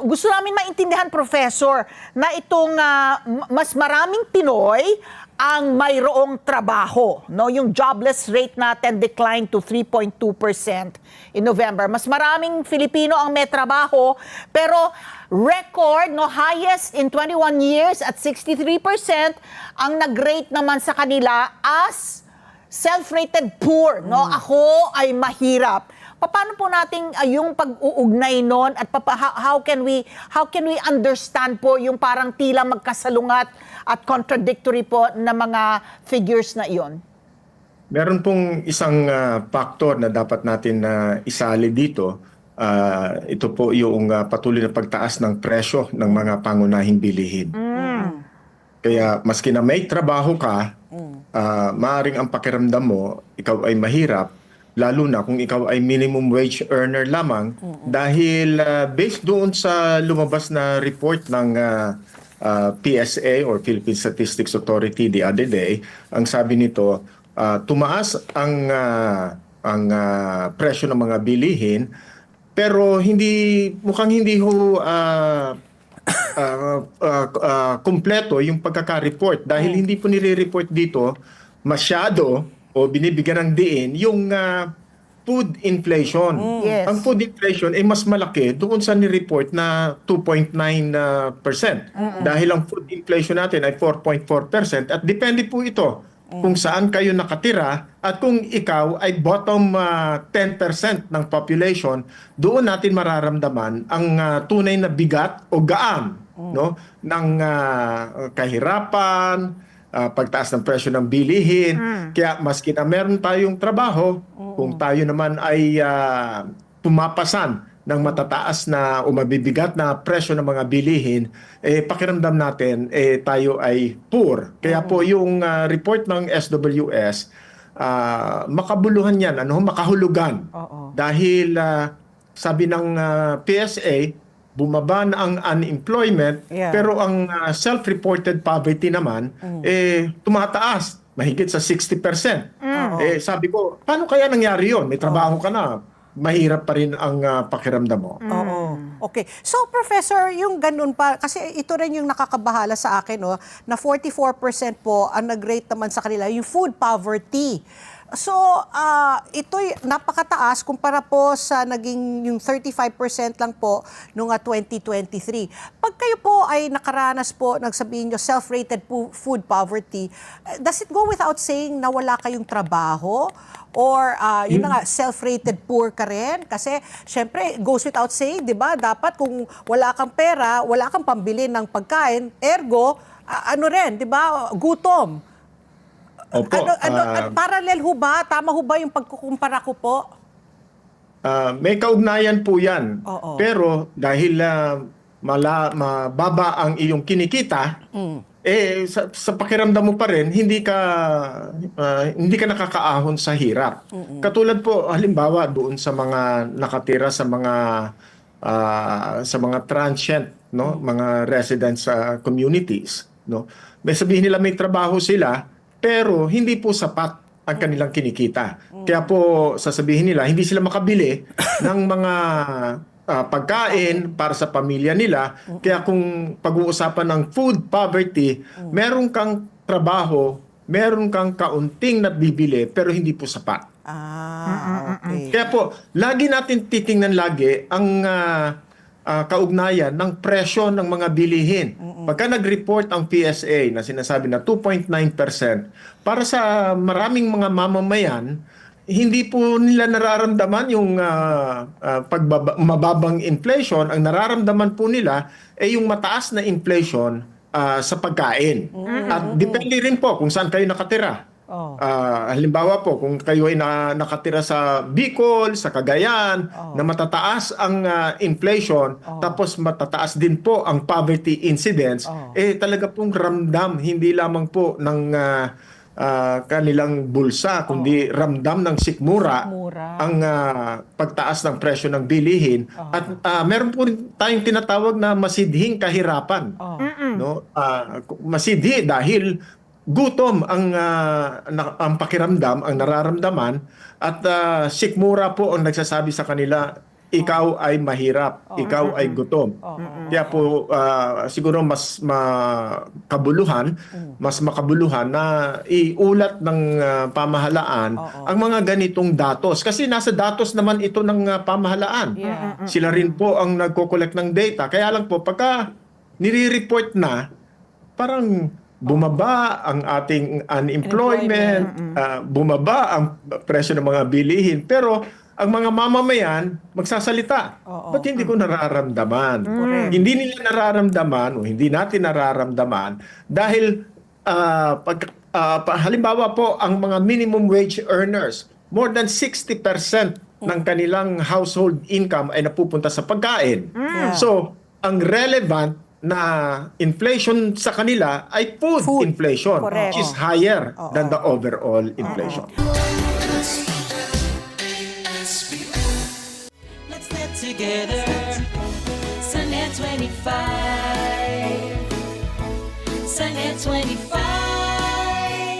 Gusto namin maintindihan, Professor, na itong mas maraming Pinoy ang mayroong trabaho. No? Yung jobless rate natin declined to 3.2% in November. Mas maraming Filipino ang may trabaho, pero record, no, highest in 21 years at 63% ang nag-rate naman sa kanila as self-rated poor. No? Ako ay mahirap. Paano po natin yung pag-uugnay nun at how can we understand po yung parang tila magkasalungat at contradictory po na mga figures na iyon? Meron pong isang factor na dapat natin isali dito. Ito po yung patuloy na pagtaas ng presyo ng mga pangunahing bilihin. Kaya maski na may trabaho ka, maaaring ang pakiramdam mo, ikaw ay mahirap, lalo na kung ikaw ay minimum wage earner lamang, dahil based doon sa lumabas na report ng PSA or Philippine Statistics Authority the other day, ang sabi nito, tumaas ang presyo ng mga bilihin, pero mukhang hindi ho kumpleto yung pagkaka-report dahil hindi po nire-report dito masyado o binibigyan ng diin yung food inflation. Yes. Ang food inflation ay mas malaki doon sa ni-report na 2.9%. Dahil ang food inflation natin ay 4.4% at depende po ito kung saan kayo nakatira at kung ikaw ay bottom 10% ng population, doon natin mararamdaman ang tunay na bigat o gaan no ng kahirapan, pagtaas ng presyo ng bilihin. Kaya maski na meron tayong trabaho, kung tayo naman ay pumapasan ng matataas na o mabibigat na presyo ng mga bilihin, pakiramdam natin tayo ay poor. Kaya po yung report ng SWS, makabuluhan yan, makahulugan. Dahil sabi ng PSA, bumaba na ang unemployment, pero ang self-reported poverty naman, tumataas, mahigit sa 60%. Sabi ko, paano kaya nangyari yun? May trabaho ka na, mahirap pa rin ang pakiramdam mo. Oo. Okay. So, Professor, yung ganun pa, kasi ito rin yung nakakabahala sa akin, no, na 44% po ang nag-rate naman sa kanila, yung food poverty. So, ito'y napakataas kumpara po sa naging yung 35% lang po noong 2023. Pag kayo po ay nakaranas po, nagsabihin nyo, self-rated food poverty, does it go without saying na wala kayong trabaho? Or yun na nga, self-rated poor ka rin? Kasi, syempre, goes without saying, di ba? Dapat kung wala kang pera, wala kang pambili ng pagkain, ergo, ano rin, di ba? Gutom. Opo. Parallel ho ba? Tama ho ba yung pagkukumpara ko po? May kaugnayan po yan. Oo. Pero dahil mababa ang iyong kinikita, sa pakiramdam mo pa rin, hindi ka nakakaahon sa hirap. Katulad po, halimbawa, doon sa mga nakatira sa mga transient, no, mga residents communities, no. May sabihin nila may trabaho sila, pero hindi po sapat ang kanilang kinikita. Kaya po sasabihin nila, hindi sila makabili ng mga pagkain para sa pamilya nila. Kaya kung pag-uusapan ng food poverty, meron kang trabaho, meron kang kaunting nabibili, pero hindi po sapat. Okay. Kaya po, lagi natin titingnan lagi ang kaugnayan ng presyo ng mga bilihin. Pagka nag-report ang PSA na sinasabi na 2.9%, para sa maraming mga mamamayan, hindi po nila nararamdaman yung mababang inflation. Ang nararamdaman po nila ay yung mataas na inflation sa pagkain. At depende rin po kung saan kayo nakatira. Halimbawa po, kung kayo ay nakatira sa Bicol, sa Cagayan, na matataas ang inflation, tapos matataas din po ang poverty incidence, talaga pong ramdam, hindi lamang po ng kanilang bulsa, kundi ramdam ng sikmura ang pagtaas ng presyo ng bilihin. At meron po rin tayong tinatawag na masidhing kahirapan. No? Masidhi dahil gutom ang pakiramdam, ang nararamdaman, at sikmura po ang nagsasabi sa kanila, ikaw ay mahirap, ikaw ay gutom. Kaya po siguro mas makabuluhan na iulat ng pamahalaan ang mga ganitong datos. Kasi nasa datos naman ito ng pamahalaan. Sila rin po ang nagko-collect ng data. Kaya lang po, pagka nire-report na, parang bumaba ang ating unemployment, bumaba ang presyo ng mga bilihin. Pero ang mga mamamayan magsasalita. Ba't hindi ko nararamdaman? Hindi nila nararamdaman o hindi natin nararamdaman dahil halimbawa po ang mga minimum wage earners, more than 60% ng kanilang household income ay napupunta sa pagkain. So, ang relevant na inflation sa kanila ay food inflation, Correct. which is higher than the overall inflation. Let's get together. Sunnet 25. Sunnet 25.